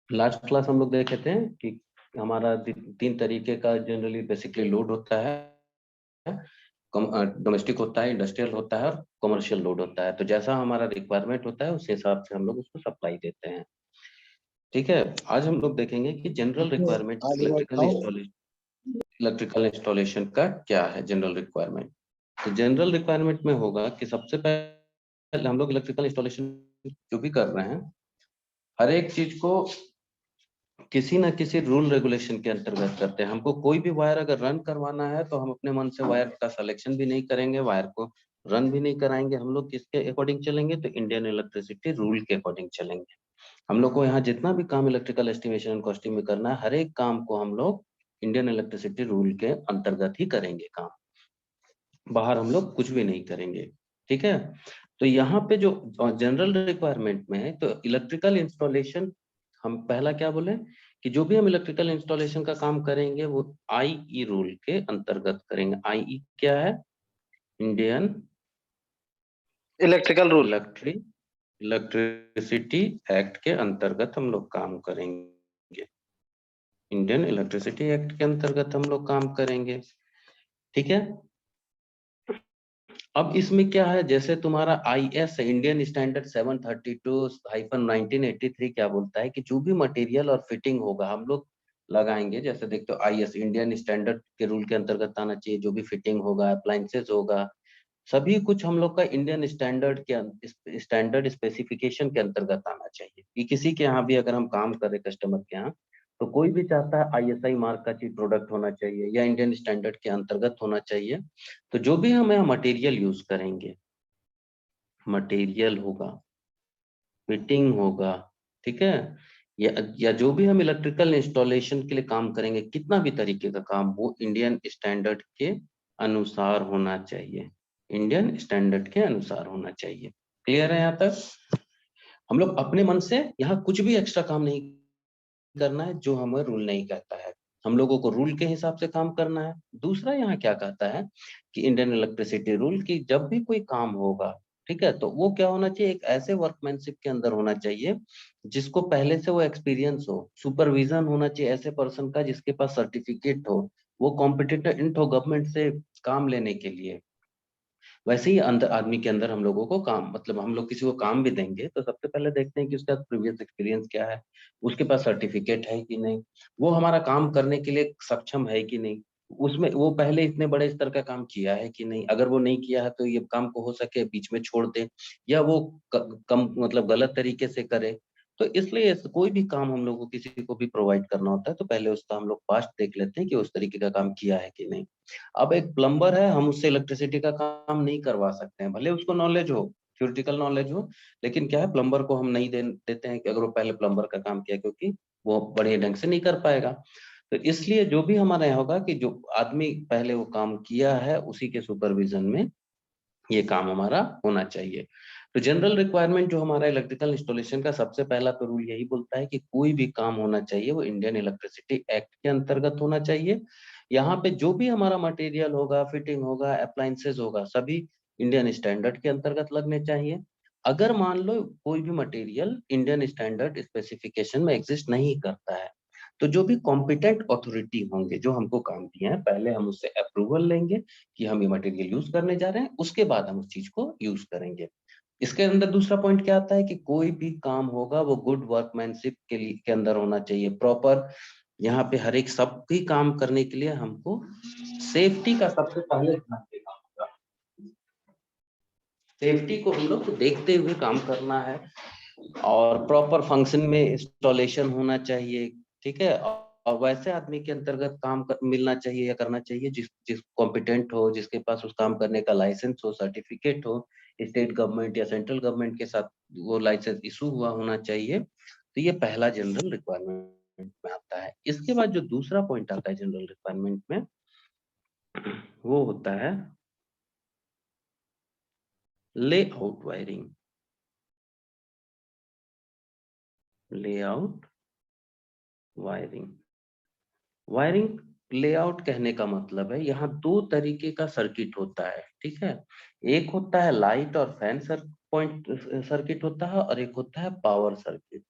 Last class हम लोग देखे थे कि हमारा तीन तरीके का जनरली बेसिकली लोड होता है। डोमेस्टिक होता है, इंडस्ट्रियल होता है और कमर्शियल लोड होता है। तो जैसा हमारा रिक्वायरमेंट होता है उस हिसाब से हम लोग उसको सप्लाई देते हैं। ठीक है, आज हम लोग देखेंगे कि जनरल रिक्वायरमेंट इलेक्ट्रिकल इंस्टॉलेशन का क्या है। जनरल रिक्वायरमेंट, तो जनरल रिक्वायरमेंट में होगा कि सबसे पहले हम लोग इलेक्ट्रिकल इंस्टॉलेशन जो भी कर रहे हैं, हर एक चीज को किसी ना किसी रूल रेगुलेशन के अंतर्गत करते हैं। हमको कोई भी वायर अगर रन करवाना है तो हम अपने मन से वायर का सिलेक्शन भी नहीं करेंगे, वायर को रन भी नहीं कराएंगे। हम लोग किसके अकॉर्डिंग चलेंगे? तो इंडियन इलेक्ट्रिसिटी रूल के अकॉर्डिंग चलेंगे। हम लोग को यहाँ जितना भी काम इलेक्ट्रिकल एस्टिमेशन एंड कॉस्टिंग में करना है, हर एक काम को हम लोग इंडियन इलेक्ट्रिसिटी रूल के अंतर्गत ही करेंगे काम, बाहर हम लोग कुछ भी नहीं करेंगे। ठीक है, तो यहाँ पे जो जनरल रिक्वायरमेंट में है, तो इलेक्ट्रिकल इंस्टॉलेशन हम पहला क्या बोले कि जो भी हम इलेक्ट्रिकल इंस्टॉलेशन का काम करेंगे वो आईई रूल के अंतर्गत करेंगे। आईई क्या है? Indian electrical rule, electricity act के अंतर्गत हम लोग काम करेंगे। इंडियन इलेक्ट्रिसिटी एक्ट के अंतर्गत हम लोग काम करेंगे। ठीक है, अब इसमें क्या है, जैसे तुम्हारा आईएस इंडियन स्टैंडर्ड 732-1983 क्या बोलता है कि जो भी मटेरियल और फिटिंग होगा हम लोग लगाएंगे। जैसे देखते हो आईएस इंडियन स्टैंडर्ड के रूल के अंतर्गत आना चाहिए। जो भी फिटिंग होगा, अप्लायंसेस होगा, सभी कुछ हम लोग का इंडियन स्टैंडर्ड स्पेसिफिकेशन के अंतर्गत आना चाहिए। कि किसी के यहाँ भी अगर हम काम कर रहे कस्टमर के यहाँ, तो कोई भी चाहता है आईएसआई मार्क का चीज प्रोडक्ट होना चाहिए या इंडियन स्टैंडर्ड के अंतर्गत होना चाहिए। तो जो भी हम यहाँ मटेरियल यूज करेंगे, मटेरियल होगा, फिटिंग होगा, ठीक है, या जो भी हम इलेक्ट्रिकल इंस्टॉलेशन के लिए काम करेंगे, कितना भी तरीके का काम, वो इंडियन स्टैंडर्ड के अनुसार होना चाहिए। इंडियन स्टैंडर्ड के अनुसार होना चाहिए। क्लियर है यहाँ तक? हम लोग अपने मन से यहाँ कुछ भी एक्स्ट्रा काम नहीं करना है जो हमें रूल नहीं कहता है। हम लोगों को रूल के हिसाब से काम करना है। दूसरा यहाँ क्या कहता है कि इंडियन इलेक्ट्रिसिटी रूल की जब भी कोई काम होगा, ठीक है, तो वो क्या होना चाहिए, एक ऐसे वर्कमैनशिप के अंदर होना चाहिए जिसको पहले से वो एक्सपीरियंस हो, सुपरविजन होना चाहिए ऐसे पर्सन का जिसके पास सर्टिफिकेट हो, वो कॉम्पिटेंट हो गवर्नमेंट से काम लेने के लिए। वैसे ही अंदर आदमी के अंदर हम लोगों को काम, मतलब हम लोग किसी को काम भी देंगे तो सबसे पहले देखते हैं कि उसका प्रीवियस एक्सपीरियंस क्या है, उसके पास सर्टिफिकेट है कि नहीं, वो हमारा काम करने के लिए सक्षम है कि नहीं, उसमें वो पहले इतने बड़े स्तर का काम किया है कि नहीं। अगर वो नहीं किया है तो ये काम को हो सके बीच में छोड़ दे, या वो कम मतलब गलत तरीके से करे। तो इसलिए कोई भी काम हम लोग को किसी को भी प्रोवाइड करना होता है तो पहले उसका हम लोग पास्ट देख लेते हैं कि उस तरीके का काम किया है कि नहीं। अब एक प्लम्बर है, हम उससे इलेक्ट्रिसिटी का काम नहीं करवा सकते हैं, भले उसको नॉलेज हो, थ्योरेटिकल नॉलेज हो, लेकिन क्या है, प्लम्बर को हम नहीं देते हैं कि अगर वो पहले प्लम्बर का काम किया, क्योंकि वो बढ़िया ढंग से नहीं कर पाएगा। तो इसलिए जो भी हमारे यहाँ होगा कि जो आदमी पहले वो काम किया है उसी के सुपरविजन में ये काम हमारा होना चाहिए। तो जनरल रिक्वायरमेंट जो हमारा इलेक्ट्रिकल इंस्टॉलेशन का सबसे पहला तो रूल यही बोलता है कि कोई भी काम होना चाहिए वो इंडियन इलेक्ट्रिसिटी एक्ट के अंतर्गत होना चाहिए। यहाँ पे जो भी हमारा मटेरियल होगा, फिटिंग होगा, अप्लायंसेस होगा, सभी इंडियन स्टैंडर्ड के अंतर्गत लगने चाहिए। अगर मान लो कोई भी मटेरियल इंडियन स्टैंडर्ड स्पेसिफिकेशन में एग्जिस्ट नहीं करता है, तो जो भी कॉम्पिटेंट अथॉरिटी होंगे जो हमको काम दिए हैं, पहले हम उससे अप्रूवल लेंगे कि हम ये मटेरियल यूज करने जा रहे हैं, उसके बाद हम उस चीज को यूज करेंगे। इसके अंदर दूसरा पॉइंट क्या आता है कि कोई भी काम होगा वो गुड वर्कमैनशिप के लिए के अंदर होना चाहिए, प्रॉपर। यहाँ पे हर एक सब भी काम करने के लिए हमको सेफ्टी का सबसे पहले ध्यान देना होगा। सेफ्टी को हम लोग देखते हुए काम करना है और प्रॉपर फंक्शन में इंस्टॉलेशन होना चाहिए। ठीक है, और वैसे आदमी के अंतर्गत मिलना चाहिए या करना चाहिए जिस कॉम्पिटेंट हो, जिसके पास उस काम करने का लाइसेंस हो, सर्टिफिकेट हो, स्टेट गवर्नमेंट या सेंट्रल गवर्नमेंट के साथ वो लाइसेंस इशू हुआ होना चाहिए। तो ये पहला जनरल रिक्वायरमेंट में आता है। इसके बाद जो दूसरा पॉइंट आता है जनरल रिक्वायरमेंट में, वो होता है layout wiring. Layout wiring, wiring layout कहने का मतलब है यहाँ दो तरीके का सर्किट होता है। ठीक है, एक होता है लाइट और फैन पॉइंट सर्किट होता है, और एक होता है पावर सर्किट।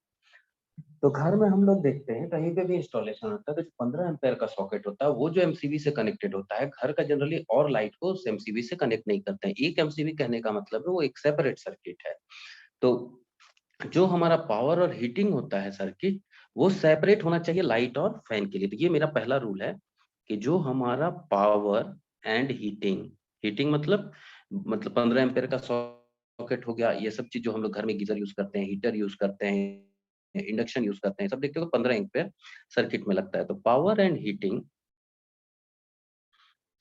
तो घर में हम लोग देखते हैं कहीं पे भी इंस्टॉलेशन होता है तो 15 एम्पेयर का सॉकेट होता है वो जो एमसीबी से कनेक्टेड होता है, घर का जनरली और लाइट को उस एमसीबी से कनेक्ट नहीं करते हैं। एक एमसीबी कहने का मतलब है वो एक सेपरेट सर्किट है। तो जो हमारा पावर और हीटिंग होता है सर्किट, वो सेपरेट होना चाहिए लाइट और फैन के लिए। तो ये मेरा पहला रूल है कि जो हमारा पावर एंड हीटिंग, हीटिंग मतलब 15 एम्पेयर का सॉकेट हो गया, ये सब चीज जो हम लोग घर में गीजर यूज करते हैं, हीटर यूज करते हैं, इंडक्शन यूज करते हैं, सब देखते हो 15 एम्पेयर सर्किट में लगता है। तो power and heating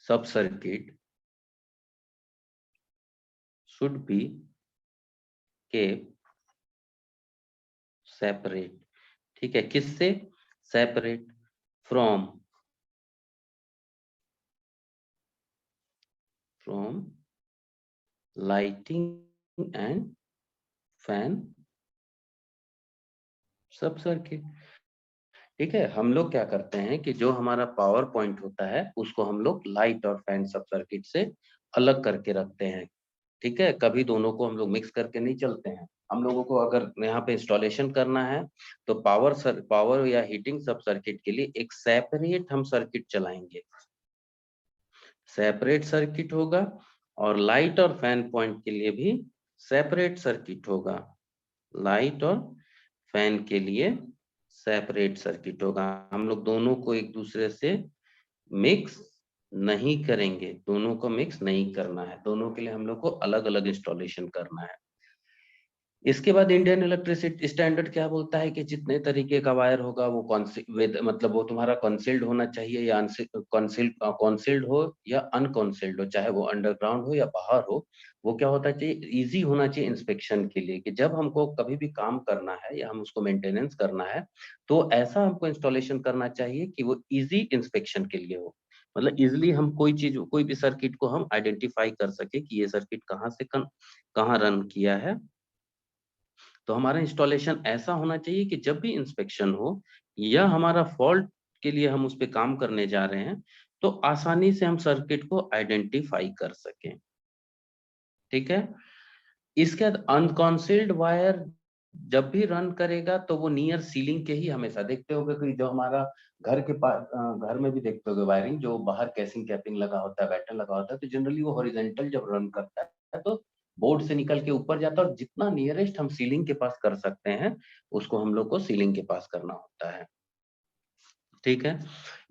sub circuit should be kept separate. ठीक है, किससे separate? From lighting and fan sub circuit. ठीक है, हम लोग क्या करते हैं कि जो हमारा पावर पॉइंट होता है उसको हम लोग लाइट और फैन सब सर्किट से अलग करके रखते हैं। ठीक है, कभी दोनों को हम लोग मिक्स करके नहीं चलते हैं। हम लोगों को अगर यहाँ पे इंस्टॉलेशन करना है तो पावर या हीटिंग सब सर्किट के लिए एक सेपरेट हम सर्किट चलाएंगे, सेपरेट सर्किट होगा। और लाइट और फैन पॉइंट के लिए भी सेपरेट सर्किट होगा, लाइट और फैन के लिए सेपरेट सर्किट होगा। हम लोग दोनों को एक दूसरे से मिक्स नहीं करेंगे, दोनों को मिक्स नहीं करना है, दोनों के लिए हम लोग को अलग अलग इंस्टॉलेशन करना है। इसके बाद इंडियन इलेक्ट्रिसिटी स्टैंडर्ड क्या बोलता है कि जितने तरीके का वायर होगा वो मतलब वो तुम्हारा कंसील्ड होना चाहिए या कंसील्ड हो या अनकंसील्ड हो, चाहे वो अंडरग्राउंड हो या बाहर हो। वो क्या होता चाहिए, इजी होना चाहिए इंस्पेक्शन के लिए, कि जब हमको कभी भी काम करना है या हम उसको मेंटेनेंस करना है तो ऐसा हमको इंस्टॉलेशन करना चाहिए कि वो इजी इंस्पेक्शन के लिए हो। मतलब इजिली हम कोई चीज, कोई भी सर्किट को हम आइडेंटिफाई कर सके कि ये सर्किट कहाँ से कहाँ रन किया है। तो हमारा इंस्टॉलेशन ऐसा होना चाहिए कि जब भी इंस्पेक्शन हो या हमारा फॉल्ट के लिए हम उस पे काम करने जा रहे हैं तो आसानी से हम सर्किट को आइडेंटिफाई कर सकें। ठीक है, इसके बाद अनकॉन्सील्ड वायर जब भी रन करेगा तो वो नियर सीलिंग के ही, हमेशा देखते होगे कि जो हमारा घर के पास घर में भी देखते होगे वायरिंग, जो बाहर कैसिंग कैपिंग लगा होता है, बैटन लगा होता है, तो जनरली वो हॉरिजॉन्टल जब रन करता है तो बोर्ड से निकल के ऊपर जाता है और जितना नियरेस्ट हम सीलिंग के पास कर सकते हैं उसको हम लोग को सीलिंग के पास करना होता है। ठीक है,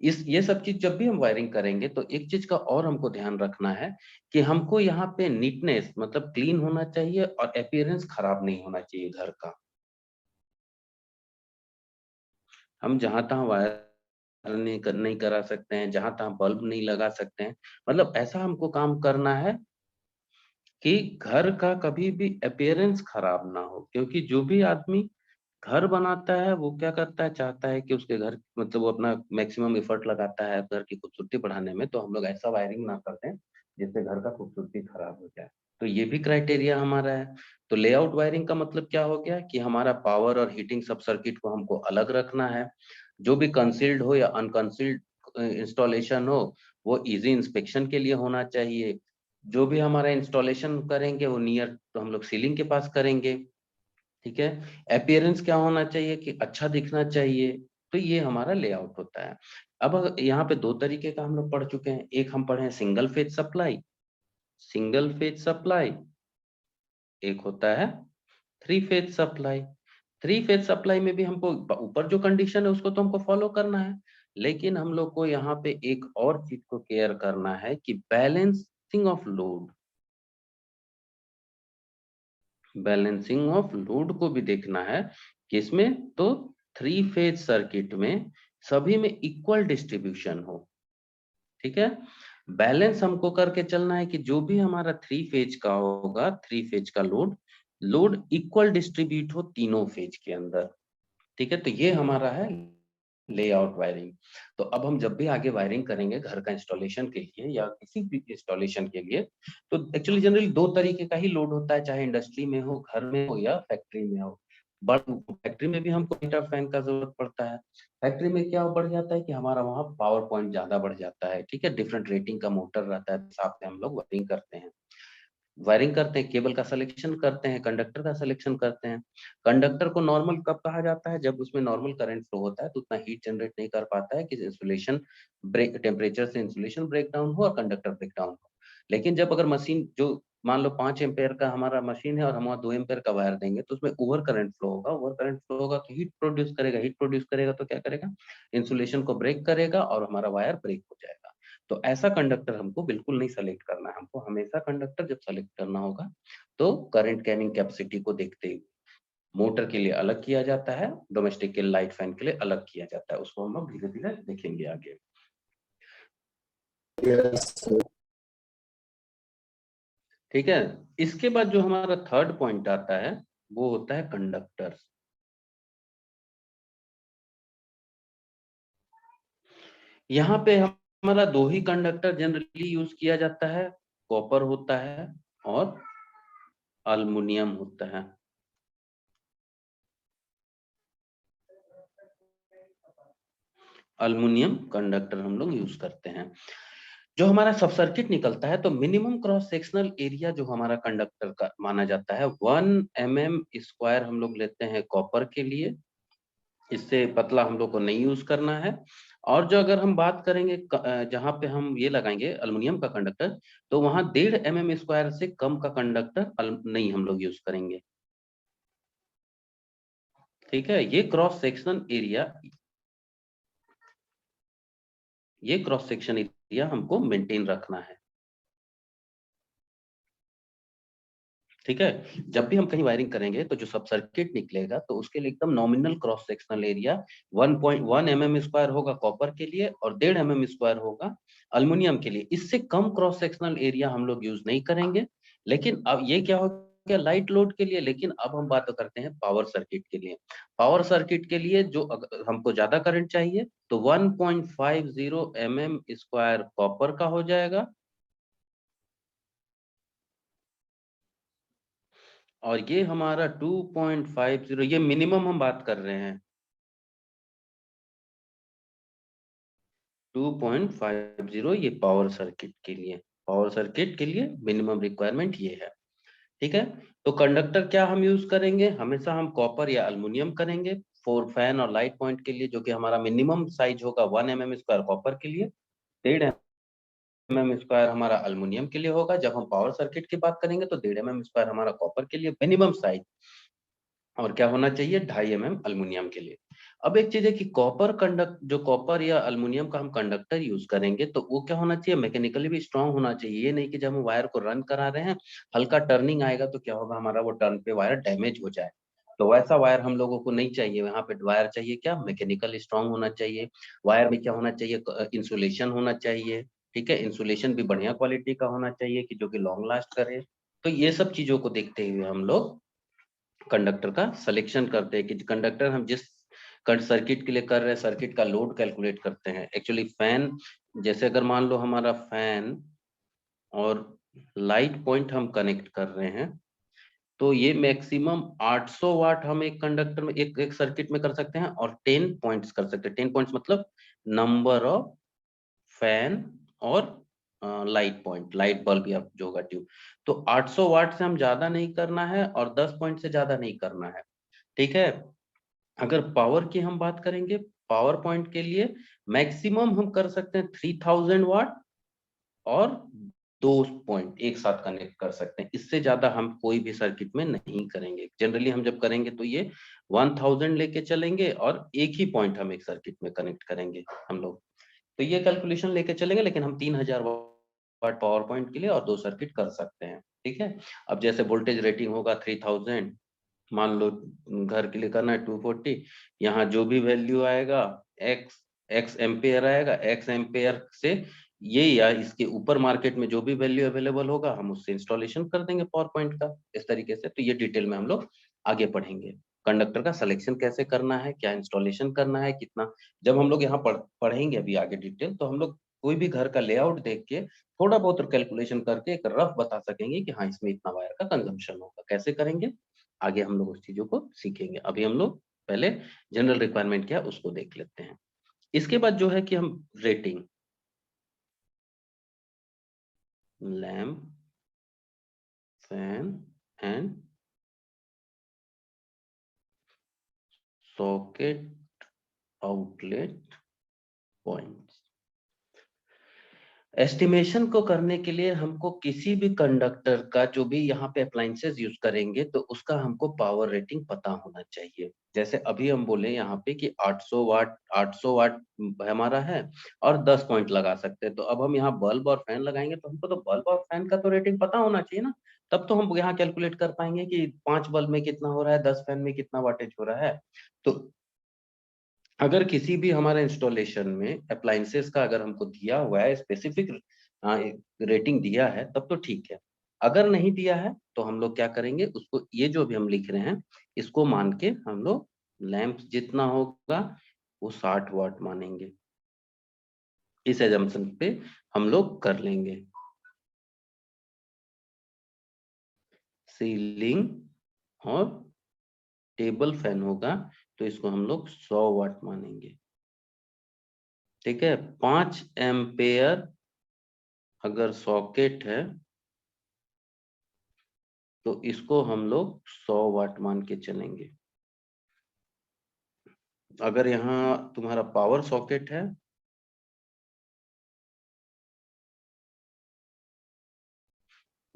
इस ये सब चीज जब भी हम वायरिंग करेंगे तो एक चीज का और हमको ध्यान रखना है कि हमको यहाँ पे नीटनेस मतलब क्लीन होना चाहिए और अपीयरेंस खराब नहीं होना चाहिए घर का। हम जहां तहां वायर नहीं करा सकते हैं, जहां तहां बल्ब नहीं लगा सकते हैं। मतलब ऐसा हमको काम करना है कि घर का कभी भी अपीयरेंस खराब ना हो, क्योंकि जो भी आदमी घर बनाता है वो क्या करता है, चाहता है कि उसके घर मतलब वो अपना मैक्सिमम एफर्ट लगाता है घर की खूबसूरती बढ़ाने में, तो हम लोग ऐसा वायरिंग ना कर दें जिससे घर का खूबसूरती खराब हो जाए। तो ये भी क्राइटेरिया हमारा है। तो लेआउट वायरिंग का मतलब क्या हो गया कि हमारा पावर और हीटिंग सब सर्किट को हमको अलग रखना है। जो भी कंसील्ड हो या अनकंसील्ड इंस्टॉलेशन हो वो इजी इंस्पेक्शन के लिए होना चाहिए। जो भी हमारा इंस्टॉलेशन करेंगे वो नियर तो हम लोग सीलिंग के पास करेंगे। ठीक है, अपीयरेंस क्या होना चाहिए कि अच्छा दिखना चाहिए। तो ये हमारा लेआउट होता है। अब यहाँ पे दो तरीके का हम लोग पढ़ चुके हैं, एक हम पढ़े single phase supply, single phase supply, एक होता है three phase supply. Three phase supply में भी हमको ऊपर जो कंडीशन है उसको तो हमको फॉलो करना है, लेकिन हम लोग को यहाँ पे एक और चीज को केयर करना है कि balancing of load, balancing of load को भी देखना है। किसमें? तो थ्री फेज सर्किट में सभी में इक्वल डिस्ट्रीब्यूशन हो। ठीक है, बैलेंस हमको करके चलना है कि जो भी हमारा थ्री फेज का होगा, थ्री फेज का लोड, लोड इक्वल डिस्ट्रीब्यूट हो तीनों फेज के अंदर। ठीक है, तो ये हमारा है लेआउट वायरिंग। तो अब हम जब भी आगे वायरिंग करेंगे घर का इंस्टॉलेशन के लिए या किसी भी इंस्टॉलेशन के लिए, तो एक्चुअली जनरली दो तरीके का ही लोड होता है, चाहे इंडस्ट्री में हो, घर में हो या फैक्ट्री में हो। बट फैक्ट्री में भी हमको हीटर फैन का जरूरत पड़ता है। फैक्ट्री में क्या बढ़ जाता है कि हमारा वहाँ पावर पॉइंट ज्यादा बढ़ जाता है। ठीक है, डिफरेंट रेटिंग का मोटर रहता है, हिसाब से हम लोग वायरिंग करते हैं। वायरिंग करते हैं, केबल का सिलेक्शन करते हैं, कंडक्टर का सिलेक्शन करते हैं। कंडक्टर को नॉर्मल कब कहा जाता है? जब उसमें नॉर्मल करंट फ्लो होता है तो उतना हीट जनरेट नहीं कर पाता है कि इंसुलेशन ब्रेक, टेम्परेचर से इंसुलेशन ब्रेक डाउन हो और कंडक्टर ब्रेक डाउन हो। लेकिन जब अगर मशीन जो मान लो 5 एम्पेयर का हमारा मशीन है और हम वहाँ 2 एम्पेयर का वायर देंगे तो उसमें ओवर करंट फ्लो होगा। ओवर करंट फ्लो होगा तो हीट प्रोड्यूस करेगा, हीट प्रोड्यूस करेगा तो क्या करेगा? इंसुलेशन को ब्रेक करेगा और हमारा वायर ब्रेक हो जाएगा। तो ऐसा कंडक्टर हमको बिल्कुल नहीं सेलेक्ट करना है। हमको हमेशा कंडक्टर जब सेलेक्ट करना होगा तो करंट कैरिंग कैपेसिटी को देखते हुए मोटर के लिए अलग किया जाता है, डोमेस्टिक के लाइट फैन के लिए अलग किया जाता है। उसको हम लोग धीरे धीरे देखेंगे आगे। yes, ठीक है। इसके बाद जो हमारा थर्ड पॉइंट आता है वो होता है कंडक्टर। यहाँ पे हमारा दो ही कंडक्टर जनरली यूज किया जाता है, कॉपर होता है और अल्मुनियम होता है। अल्मुनियम कंडक्टर हम लोग यूज करते हैं। जो हमारा सब सर्किट निकलता है तो मिनिमम क्रॉस सेक्शनल एरिया जो हमारा कंडक्टर का माना जाता है 1 mm² हम लोग लेते हैं कॉपर के लिए। इससे पतला हम लोग को नहीं यूज करना है। और जो अगर हम बात करेंगे जहां पे हम ये लगाएंगे अल्युमिनियम का कंडक्टर, तो वहां 1.5 mm² से कम का कंडक्टर नहीं हम लोग यूज करेंगे। ठीक है। ये क्रॉस सेक्शन एरिया हमको मेंटेन रखना है। ठीक है। जब भी हम कहीं वायरिंग करेंगे तो जो सब सर्किट निकलेगा तो उसके लिए एकदम nominal cross sectional area 1.1 mm² होगा कॉपर के लिए और 1.5 mm² होगा अल्युमिनियम के लिए। इससे कम क्रॉस सेक्शनल एरिया हम लोग यूज नहीं करेंगे। लेकिन अब ये क्या हो गया लाइट लोड के लिए। लेकिन अब हम बात करते हैं पावर सर्किट के लिए। पावर सर्किट के लिए जो हमको ज्यादा करंट चाहिए तो 1.50 mm² कॉपर का हो जाएगा और ये हमारा 2.50, ये मिनिमम हम बात कर रहे हैं, 2.50 ये पावर सर्किट के लिए। पावर सर्किट के लिए मिनिमम रिक्वायरमेंट ये है। ठीक है। तो कंडक्टर क्या हम यूज करेंगे? हमेशा हम कॉपर या अल्युमिनियम करेंगे। फोर फैन और लाइट पॉइंट के लिए जो कि हमारा मिनिमम साइज होगा 1 mm² कॉपर के लिए, 1.5 mm² हमारा अल्युमिनियम के लिए होगा। जब हम पावर सर्किट की बात करेंगे तो 1.5 mm² हमारा कॉपर के लिए मिनिमम साइज, और क्या होना चाहिए 2.5 mm अल्युमिनियम के लिए। अब एक चीज है कि जो कॉपर या अल्युमिनियम का हम कंडक्टर यूज करेंगे तो वो क्या होना चाहिए, मैकेनिकली भी स्ट्रांग होना चाहिए। ये नहीं कि जब हम वायर को रन करा रहे हैं हल्का टर्निंग आएगा तो क्या होगा हमारा वो टर्न पे वायर डैमेज हो जाए। तो वैसा वायर हम लोगों को नहीं चाहिए। यहाँ पे वायर चाहिए क्या, मैकेनिकल स्ट्रांग होना चाहिए। वायर में क्या होना चाहिए, इंसुलेशन होना चाहिए। ठीक है। इंसुलेशन भी बढ़िया क्वालिटी का होना चाहिए कि जो कि लॉन्ग लास्ट करे। तो ये सब चीजों को देखते हुए हम लोग कंडक्टर का सिलेक्शन करते हैं कि कंडक्टर हम जिस सर्किट के लिए कर रहे हैं सर्किट का लोड कैलकुलेट करते हैं। एक्चुअली फैन, जैसे अगर मान लो हमारा फैन और लाइट पॉइंट हम कनेक्ट कर रहे हैं तो ये मैक्सिमम 800 वाट हम एक कंडक्टर में एक सर्किट में कर सकते हैं और 10 पॉइंट्स कर सकते हैं। 10 पॉइंट्स मतलब नंबर ऑफ फैन और लाइट पॉइंट, लाइट बल्ब या जो होगा ट्यूब। तो 800 वाट से हम ज्यादा नहीं करना है और 10 पॉइंट से ज्यादा नहीं करना है। ठीक है। अगर पावर की हम बात करेंगे, पावर पॉइंट के लिए मैक्सिमम हम कर सकते हैं 3000 वाट और 2 पॉइंट एक साथ कनेक्ट कर सकते हैं। इससे ज्यादा हम कोई भी सर्किट में नहीं करेंगे। जनरली हम जब करेंगे तो ये 1000 लेके चलेंगे और एक ही पॉइंट हम एक सर्किट में कनेक्ट करेंगे हम लोग। तो ये कैलकुलेशन लेके चलेंगे। लेकिन हम 3000 वाट पावर पॉइंट के लिए और 2 सर्किट कर सकते हैं। ठीक है। अब जैसे वोल्टेज रेटिंग होगा 3000, मान लो घर के लिए करना है 240, यहाँ जो भी वैल्यू आएगा एक्स एक्स एम्पेयर आएगा, एक्स एम्पेयर से ये या इसके ऊपर मार्केट में जो भी वैल्यू अवेलेबल होगा हम उससे इंस्टॉलेशन कर देंगे पावर पॉइंट का इस तरीके से। तो ये डिटेल में हम लोग आगे पढ़ेंगे। कंडक्टर का सिलेक्शन कैसे करना है, क्या इंस्टॉलेशन करना है, कितना। जब हम लोग यहाँ पढ़ेंगे अभी आगे डिटेल तो हम लोग कोई भी घर का लेआउट देख के थोड़ा बहुत कैलकुलेशन करके एक रफ बता सकेंगे कि हाँ इसमें इतना वायर का कंजम्पशन होगा। कैसे करेंगे आगे हम लोग उस चीजों को सीखेंगे। अभी हम लोग पहले जनरल रिक्वायरमेंट क्या है उसको देख लेते हैं। इसके बाद जो है कि हम rating, lamp fan and socket outlet points। Estimation को करने के लिए हमको किसी भी कंडक्टर का जो भी यहाँ पे अप्लायंसेस यूज करेंगे तो उसका हमको पावर रेटिंग पता होना चाहिए। जैसे अभी हम बोले यहाँ पे कि 800 वाट हमारा है और 10 पॉइंट लगा सकते हैं। तो अब हम यहाँ बल्ब और फैन लगाएंगे तो हमको तो बल्ब और फैन का तो रेटिंग पता होना चाहिए ना, तब तो हम यहाँ कैलकुलेट कर पाएंगे कि 5 बल्ब में कितना हो रहा है, 10 फैन में कितना वाटेज हो रहा है। तो अगर किसी भी हमारे इंस्टॉलेशन में अप्लायंसेस का अगर हमको दिया हुआ है स्पेसिफिक रेटिंग दिया है तब तो ठीक है। अगर नहीं दिया है तो हम लोग क्या करेंगे, उसको ये जो भी हम लिख रहे हैं इसको मान के हम लोग लैंप जितना होगा वो 60 वाट मानेंगे। इस एजम्पशन पे हम लोग कर लेंगे। सीलिंग और टेबल फैन होगा तो इसको हम लोग 100 वाट मानेंगे। ठीक है, 5 एम्पेयर अगर सॉकेट है तो इसको हम लोग 100 वाट मान के चलेंगे। अगर यहाँ तुम्हारा पावर सॉकेट है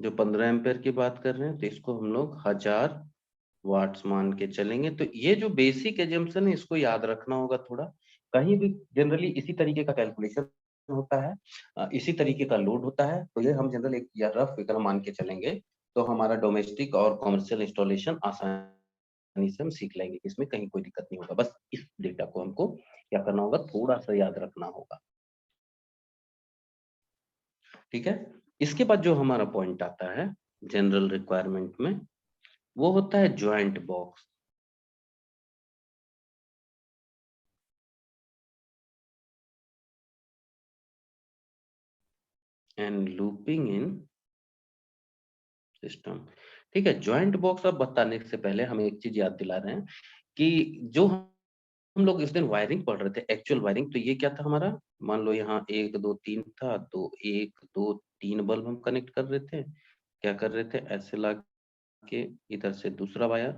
जो 15 एम्पेयर की बात कर रहे हैं तो इसको हम लोग 1000 वाट्स मान के चलेंगे। तो ये जो बेसिक एजम्पशन है इसको याद रखना होगा थोड़ा। कहीं भी जनरली इसी तरीके का कैलकुलेशन होता है, इसी तरीके का लोड होता है, तो ये हम जनरल एक या रफ फिगर मान के चलेंगे तो हमारा डोमेस्टिक और कॉमर्शियल इंस्टॉलेशन आसानी से हम सीख लेंगे, इसमें कहीं कोई दिक्कत नहीं होगा। बस इस डेटा को हमको क्या करना होगा, थोड़ा सा याद रखना होगा। ठीक है, इसके बाद जो हमारा पॉइंट आता है जनरल रिक्वायरमेंट में वो होता है joint box and looping in system. ठीक है, ज्वाइंट बॉक्स अब बताने से पहले हम एक चीज याद दिला रहे हैं कि जो हम लोग इस दिन वायरिंग पढ़ रहे थे, एक्चुअल वायरिंग, तो ये क्या था हमारा, मान लो यहाँ 1 2 3 था तो 1 2 3 बल्ब हम कनेक्ट कर रहे थे। क्या कर रहे थे, ऐसे ला के इधर से दूसरा वायर,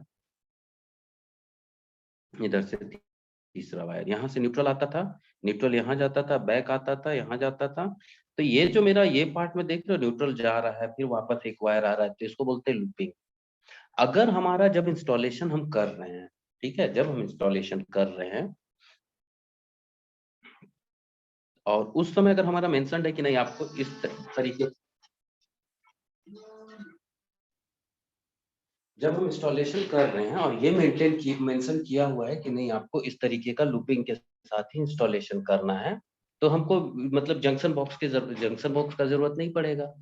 इधर से तीसरा वायर, यहाँ से न्यूट्रल आता था, न्यूट्रल यहाँ जाता था, बैक आता था, यहाँ जाता था। तो ये जो मेरा ये पार्ट में देख रहे हो, न्यूट्रल जा रहा है फिर वापस एक वायर आ रहा है, तो इसको बोलते हैं लूपिंग। अगर हमारा जब इंस्टॉलेशन हम कर रहे हैं, ठीक है, जब हम इंस्टॉलेशन कर रहे हैं और उस समय अगर हमारा मेंशन है कि नहीं आपको इस तरीके, जब हम इंस्टॉलेशन कर रहे हैं और ये मेंशन किया हुआ है कि नहीं आपको इस तरीके का लूपिंग के साथ ही इंस्टॉलेशन करना है, तो हमको मतलब जंक्शन बॉक्स का जरूरत नहीं पड़ेगा।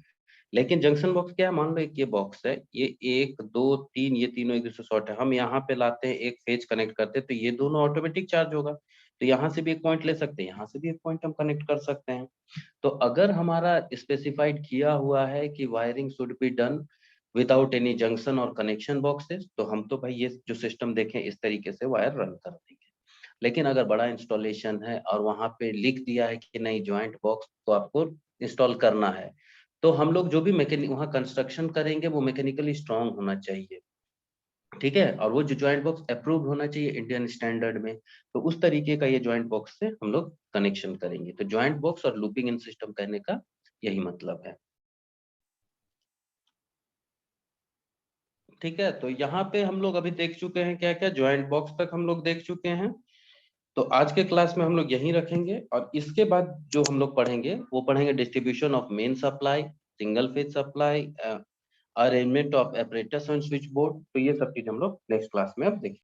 लेकिन जंक्शन बॉक्स क्या है, मान लो एक ये बॉक्स है, ये 1 2 3 ये तीनों एक दूसरे से शॉर्ट है, हम यहाँ पे लाते हैं एक फेज कनेक्ट करते हैं तो ये दोनों ऑटोमेटिक चार्ज होगा। तो यहाँ से भी एक पॉइंट ले सकते हैं, यहाँ से भी एक पॉइंट हम कनेक्ट कर सकते हैं। तो अगर हमारा स्पेसिफाइड किया हुआ है कि wiring should be done without any junction और कनेक्शन बॉक्सेस, तो हम तो भाई ये जो सिस्टम देखें इस तरीके से वायर रन कर देंगे। लेकिन अगर बड़ा इंस्टॉलेशन है और वहां पे लिख दिया है कि नहीं ज्वाइंट बॉक्स तो आपको इंस्टॉल करना है, तो हम लोग जो भी मैकेनिक वहां कंस्ट्रक्शन करेंगे वो मैकेनिकली स्ट्रांग होना चाहिए। ठीक है, और वो जो ज्वाइंट बॉक्स अप्रूव्ड होना चाहिए इंडियन स्टैंडर्ड में। तो उस तरीके का ये ज्वाइंट बॉक्स से हम लोग कनेक्शन करेंगे। तो ज्वाइंट बॉक्स और लूपिंग इन सिस्टम कहने का यही मतलब है। ठीक है, तो यहाँ पे हम लोग अभी देख चुके हैं क्या क्या, ज्वाइंट बॉक्स तक हम लोग देख चुके हैं। तो आज के क्लास में हम लोग यहीं रखेंगे और इसके बाद जो हम लोग पढ़ेंगे वो पढ़ेंगे distribution of main supply, single phase supply, arrangement of apparatus on switch board. तो ये सब चीज हम लोग नेक्स्ट क्लास में अब देखेंगे।